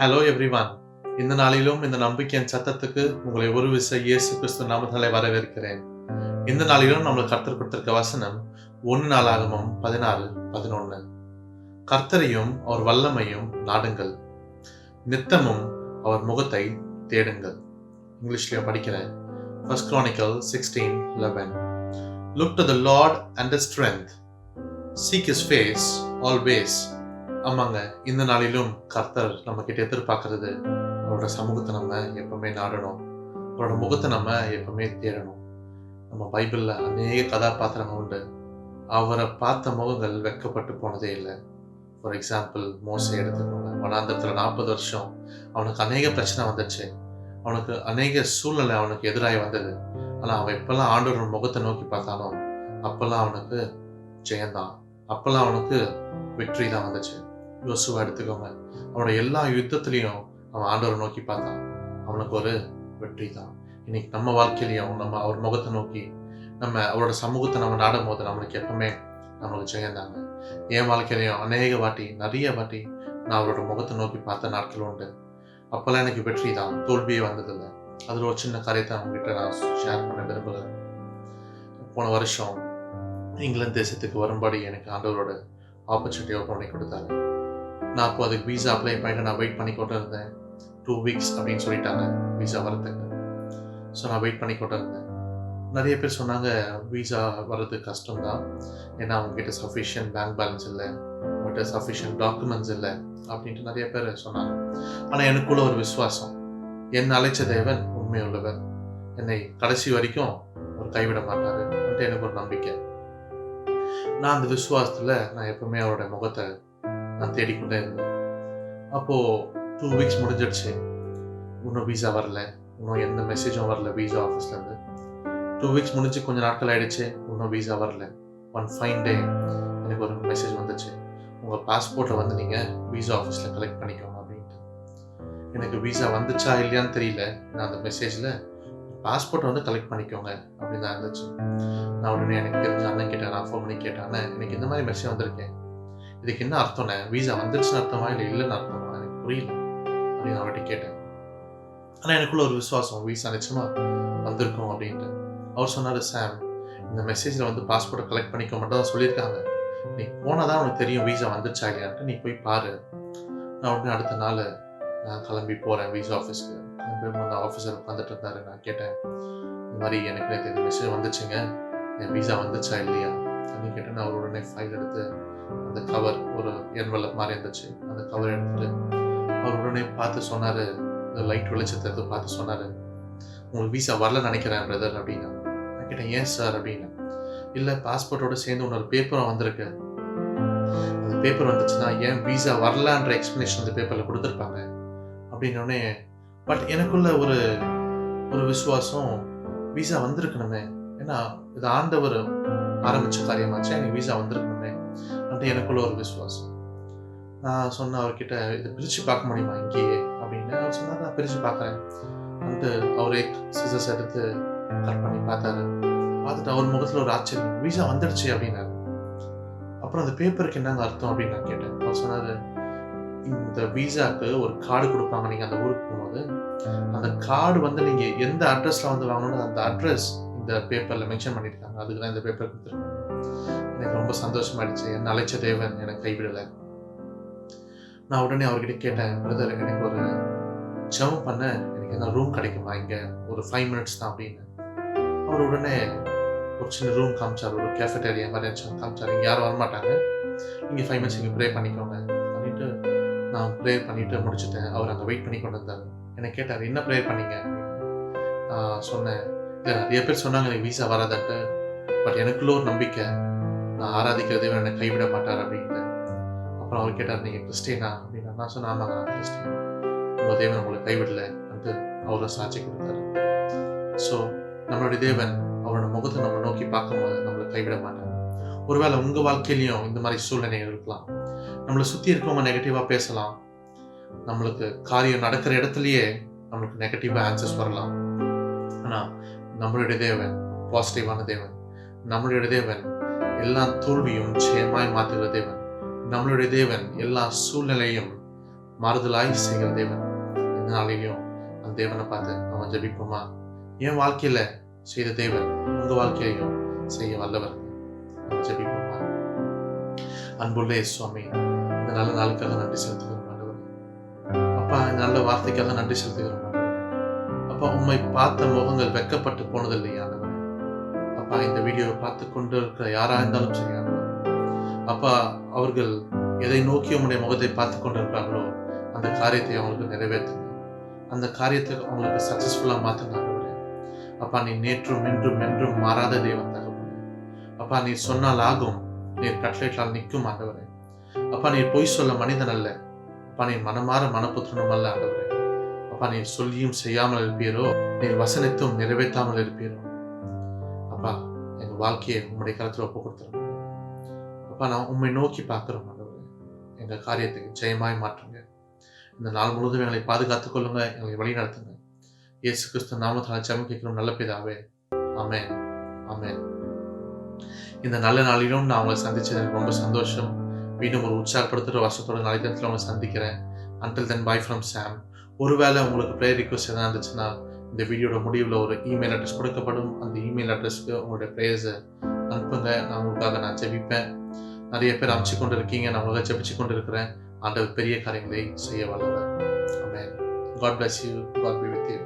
Hello everyone. இந்த நாளிலும் இந்த நம்பிக்கையின் சத்தத்துக்கு உங்களை ஒரு விசை இயேசு கிறிஸ்து நாமத்தாலே வரவேற்கிறேன். இந்த நாளிலும் நம்மளுக்கு கர்த்தர் கொடுத்திருக்க வசனம் 1 நாளாகமம் 16:11. கர்த்தரையும் அவர் வல்லமையும் நாடுங்கள், நித்தமும் அவர் முகத்தை தேடுங்கள். இங்கிலீஷ்லயும் படிக்கிறேன். 1 Chronicles 16:11. Look to the Lord and his strength. Seek his face always. ஆமாங்க, இந்த நாளிலும் கர்த்தர் நம்ம கிட்ட எதிர்பார்க்கறது அவரோட சமூகத்தை நம்ம எப்பவுமே நாடணும், அவரோட முகத்தை நம்ம எப்பவுமே தேடணும். நம்ம பைபிள்ல அநேக கதாபாத்திரங்கள் உண்டு. அவரை பார்த்த முகங்கள் வெட்கப்பட்டு போனதே இல்லை. ஃபார் எக்ஸாம்பிள், மோசே எடுத்துக்கோங்க. வனாந்தரத்துல 40 வருஷம் அவனுக்கு அநேக பிரச்சனை வந்துச்சு. அவனுக்கு அநேக சூழ்நிலை அவனுக்கு எதிராக வந்தது. ஆனா அவன் எப்பெல்லாம் ஆண்டவரோட முகத்தை நோக்கி பார்த்தானோ அப்பெல்லாம் அவனுக்கு ஜெயந்தான், அப்பெல்லாம் அவனுக்கு வெற்றி தான் வந்துச்சு. யோசுவா எடுத்துக்கோங்க. அவனோட எல்லா யுத்தத்திலையும் அவன் ஆண்டவரை நோக்கி பார்த்தான், அவனுக்கு ஒரு வெற்றி தான். இன்னைக்கு நம்ம வாழ்க்கையிலையும் நம்ம அவர் முகத்தை நோக்கி நம்ம அவரோட சமூகத்தை நம்ம நாடும் போது நம்மளுக்கு எப்பவுமே நம்மளுக்கு ஜெயந்தாங்க. என் வாழ்க்கையிலையும் நிறைய வாட்டி நான் அவரோட முகத்தை நோக்கி பார்த்த நாட்கள் உண்டு. அப்பெல்லாம் எனக்கு வெற்றி தான், தோல்வியே வந்ததில்லை. அதில் ஒரு சின்ன காரியத்தை அவங்ககிட்ட நான் ஷேர் பண்ண விரும்புகிறேன். போன வருஷம் இங்கிலாந்து தேசத்துக்கு வரும்படி எனக்கு ஆண்டவரோட ஆப்பர்ச்சுனிட்டி ஓப்பன் பண்ணி கொடுத்தாரு. நான் அப்போ அதுக்கு வீசா அப்ளை பண்ணிட்டு நான் வெயிட் பண்ணி கொண்டு இருந்தேன். 2 weeks அப்படின்னு சொல்லிட்டாங்க வீசா வரதுக்கு. ஸோ நான் வெயிட் பண்ணி கொண்டு இருந்தேன். நிறைய பேர் சொன்னாங்க வீசா வர்றது கஷ்டம்தான், ஏன்னா அவங்ககிட்ட சஃபிஷியன்ட் பேங்க் பேலன்ஸ் இல்லை, அவங்ககிட்ட சஃபிஷியன்ட் டாக்குமெண்ட்ஸ் இல்லை அப்படின்ட்டு நிறைய பேர் சொன்னாங்க. ஆனால் எனக்குள்ள ஒரு விசுவாசம், என்னை அழைச்ச தேவன் உண்மை உள்ளவர், என்னை கடைசி வரைக்கும் அவர் கைவிட மாட்டாரு அப்படின்ட்டு எனக்கு ஒரு நம்பிக்கை. நான் அந்த விசுவாசத்தில் நான் எப்பவுமே அவரோட முகத்தை நான் தேடிக்கொண்டே இருந்தேன். அப்போது 2 weeks முடிஞ்சிடுச்சு, இன்னும் வீசா வரல, இன்னும் எந்த மெசேஜும் வரல வீசா ஆஃபீஸ்லேருந்து. 2 weeks முடிஞ்சு கொஞ்சம் நாட்கள் ஆகிடுச்சு, இன்னும் வீசா வரல. ஒன் ஃபைன் டே எனக்கு ஒரு மெசேஜ் வந்துச்சு, உங்கள் பாஸ்போர்ட்டை வந்து நீங்கள் வீசா ஆஃபீஸில் கலெக்ட் பண்ணிக்கோங்க அப்படின்ட்டு. எனக்கு வீசா வந்துச்சா இல்லையான்னு தெரியல. நான் அந்த மெசேஜில் பாஸ்போர்ட்டை வந்து கலெக்ட் பண்ணிக்கோங்க அப்படின்னு தான் இருந்துச்சு. நான் உடனே எனக்கு தெரிஞ்ச அண்ணன் கிட்டே நான் ஃபோன் பண்ணி கேட்டேன், எனக்கு இந்த மாதிரி மெசேஜ் வந்திருக்கேன், இதுக்கு என்ன அர்த்தம்ண்ணே? வீசா வந்துருச்சுன்னு அர்த்தமா இல்லை இல்லைன்னு அர்த்தமா? எனக்கு புரியல அப்படின்னு அவர்கிட்ட கேட்டேன். ஆனால் எனக்குள்ள ஒரு விசுவாசம், வீசா நிச்சயமா வந்திருக்கும் அப்படின்ட்டு. அவர் சொன்னார், சாம், இந்த மெசேஜில் வந்து பாஸ்போர்ட்டை கலெக்ட் பண்ணிக்க மட்டும் தான் சொல்லியிருக்காங்க, நீ போனால் தான் உனக்கு தெரியும் வீசா வந்துருச்சா இல்லையான்ட்டு, நீ போய் பாரு. நான் உடனே அடுத்த நாள் நான் கிளம்பி போகிறேன் வீசா ஆஃபீஸ்க்கு. அந்த ஆஃபீஸர் உட்காந்துட்டு இருந்தாரு. நான் கேட்டேன், இந்த மாதிரி எனக்கு நேற்று இந்த மெசேஜ் வந்துச்சுங்க, என் வீசா வந்துச்சா இல்லையா அப்படின்னு கேட்டேன். அவர் உடனே ஃபைல் எடுத்து அந்த கவர், ஒரு என்வலப் மாதிரி இருந்துச்சு, அந்த கவர் எடுத்துட்டு அவர் உடனே பார்த்து சொன்னார், இந்த லைட் வெளிச்சத்தை எடுத்து பார்த்து சொன்னார், உங்களுக்கு வீசா வரல நினைக்கிறேன் பிரதர் அப்படின்னா. நான் கேட்டேன், ஏன் சார் அப்படின்னு. இல்லை, பாஸ்போர்ட்டோட சேர்ந்து இன்னொரு பேப்பரும் வந்திருக்கு, அந்த பேப்பர் வந்துச்சுன்னா ஏன் வீசா வரலான்ற எக்ஸ்பிளனேஷன் அந்த பேப்பரில் கொடுத்துருப்பாங்க அப்படின்னோடனே. பட் எனக்குள்ள ஒரு விசுவாசம், வீசா வந்திருக்கணுமே, ஏன்னா இது ஆண்டவர் ஆரம்பித்த காரியமாச்சு, எனக்கு வீசா வந்திருக்கணுமே அப்படின்ட்டு எனக்குள்ள ஒரு விசுவாசம். நான் சொன்னேன் அவர்கிட்ட, இதை பிரித்து பார்க்க முடியுமா இங்கேயே அப்படின்னு. அவர் சொன்னார், நான் பிரித்து பார்க்குறேன் அப்படின்ட்டு அவரே சிசர்ஸ் எடுத்து கட் பண்ணி பார்த்தாரு. பார்த்துட்டு அவர் முகத்தில் ஒரு ஆச்சரியம், வீசா வந்துடுச்சு அப்படின்னாரு. அப்புறம் அந்த பேப்பருக்கு என்னங்க அர்த்தம் அப்படின்னு நான் கேட்டேன். அவர் சொன்னார், இந்த வீசாக்கு ஒரு கார்டு கொடுப்பாங்க, நீங்கள் அந்த ஊருக்கு போகும்போது அந்த கார்டு வந்து நீங்கள் எந்த அட்ரஸில் வந்து வாங்கணும்னு அந்த அட்ரஸ் இந்த பேப்பரில் மென்ஷன் பண்ணியிருக்காங்க, அதுக்கு தான் இந்த பேப்பர் கொடுத்துருக்காங்க. எனக்கு ரொம்ப சந்தோஷமாயிடுச்சு, என்னை அழைச்ச தேவன் எனக்கு கைவிடலை. நான் உடனே அவர்கிட்ட கேட்டேன், பிரதர், எனக்கு ஒரு ஜம்ப் பண்ண எனக்கு என்ன ரூம் கிடைக்குமா இங்கே, ஒரு 5 minutes தான் அப்படின்னு. அவர் உடனே ஒரு சின்ன ரூம் காமிச்சார், ஒரு கேஃபேட்டேரியா மாதிரி காமிச்சார், இங்கே யாரும் வரமாட்டாங்க, நீங்கள் 5 minutes இங்கே ப்ரே பண்ணிக்கோங்க அப்படின்ட்டு. நான் ப்ரேயர் பண்ணிட்டு முடிச்சுட்டேன். அவர் அங்கே வெயிட் பண்ணி கொண்டு வந்தார். என்னை கேட்டார், என்ன ப்ரேயர் பண்ணீங்க அப்படின்னு. நான் சொன்னேன், இல்லை, நிறைய பேர் சொன்னாங்க எனக்கு வீசா வராதன்ட்டு, பட் எனக்குள்ள ஒரு நம்பிக்கை, நான் ஆராதிக்கிற தேவன் என்னை கைவிட மாட்டார் அப்படின்ட்டு. அப்புறம் அவர் கேட்டார், நீங்கள் கிறிஸ்டியனா அப்படின்னா. நான் சொன்னேன், ஆமாங்க, நான் கிறிஸ்டியன், உங்கள் தேவன் உங்களை கைவிடலை அப்படின்ட்டு அவரை சாட்சி கொடுத்தாரு. ஸோ நம்மளுடைய தேவன் அவரோட முகத்தை நம்ம நோக்கி பார்க்கும்போது நம்மளை கைவிட மாட்டார். ஒருவேளை உங்கள் வாழ்க்கையிலையும் இந்த மாதிரி சூழ்நிலைகள் இருக்கலாம். நம்மளை சுற்றி இருக்கவங்க நெகட்டிவாக பேசலாம், நம்மளுக்கு காரியம் நடக்கிற இடத்துலையே நம்மளுக்கு நெகட்டிவாக ஆன்சர்ஸ் வரலாம். ஆனால் நம்மளுடைய தேவன் பாசிட்டிவான தேவன். நம்மளுடைய தேவன் எல்லா தோல்வியும் ஜெயமாய் மாற்றுகிற தேவன். நம்மளுடைய தேவன் எல்லா சூழ்நிலையும் மாறுதலாய் செய்கிற தேவன். இந்த நாளிலையும் அந்த தேவனை பார்த்து நம்ம ஜெபிப்போமா? என் வாழ்க்கையில செய்த தேவன் உங்க வாழ்க்கையிலையும் செய்ய வல்லவர். நம்ம ஜெபிப்போமா? அன்புள்ள சுவாமி, இந்த நல்ல நாளுக்காக நன்றி செலுத்துகிறோம் ஆண்டவரே. அப்பா, இந்த நல்ல வார்த்தைக்காக நன்றி செலுத்துகிறோம் ஆண்டவரே. அப்பா, உம்மை பார்த்த முகங்கள் வெட்கப்பட்டு போனதில்லையா ஆண்டவரே. அப்பா, இந்த வீடியோவை பார்த்து கொண்டு இருக்கிற யாரா இருந்தாலும் சரி ஆண்டவரே. அப்பா, அவர்கள் எதை நோக்கி உம்முடைய முகத்தை பார்த்து கொண்டிருக்கிறார்களோ அந்த காரியத்தை அவங்களுக்கு நிறைவேற்றுங்க. அந்த காரியத்தை அவங்களுக்கு சக்சஸ்ஃபுல்லா மாற்றுங்க ஆண்டவரே. அப்பா, நீ நேற்றும் இன்றும் என்றும் மாறாத தேவன் தகப்பனே. அப்பா, நீ சொன்னால் ஆகும், நீர் கட்டளையிட்டால் நிற்கும் ஆண்டவரே. அப்பா, நீர் பொய் சொல்ல மனிதன் அல்ல. அப்பா, நீர் மனமாற மனப்புத்திரனும் அல்ல ஆண்டவரே. அப்பா, நீர் சொல்லியும் செய்யாமல் இருப்பீரோ, நீர் வசனித்தும் நிறைவேற்றாமல் இருப்பீரோ. அப்பா, எங்க வாழ்க்கையை உம்முடைய கருத்துல ஒப்பு கொடுத்துருங்க. அப்பா, நான் உம்மை நோக்கி பார்க்கிறோம் ஆண்டவரே. எங்க காரியத்தை ஜெயமாய் மாற்றுங்க. இந்த நாள் முழுவதும் எங்களை பாதுகாத்துக் கொள்ளுங்க, எங்களை வழி நடத்துங்க. இயேசு கிறிஸ்து நாமத்தால் ஜெபம் கேட்கிறோம் நல்ல பிதாவே. ஆமென், ஆமென். இந்த நல்ல நாளிலும் நான் உங்களை சந்திச்சது எனக்கு ரொம்ப சந்தோஷம். மீண்டும் ஒரு உற்சாகப்படுத்துகிற வருஷத்தோட நாளை தினத்தில் உங்களை சந்திக்கிறேன். அன்டில் தென், பை ஃப்ரம் சாம். ஒருவேளை உங்களுக்கு ப்ரேயர் ரிக்வெஸ்ட் எதாவது இருந்துச்சுன்னா இந்த வீடியோட முடிவில் ஒரு இமெயில் அட்ரஸ் கொடுக்கப்படும். அந்த இமெயில் அட்ரஸ்க்கு உங்களுடைய ப்ரேயர்ஸை அனுப்புங்க. நான் உங்களுக்காக நான் ஜெபிப்பேன். நிறைய பேர் அமைச்சு கொண்டு இருக்கீங்க, நான் உங்களுக்காக ஜெபிச்சு கொண்டு இருக்கிறேன். ஆண்டவர் பெரிய காரியங்களை செய்ய வல்லவர். ஆமென். God bless you. God be with you.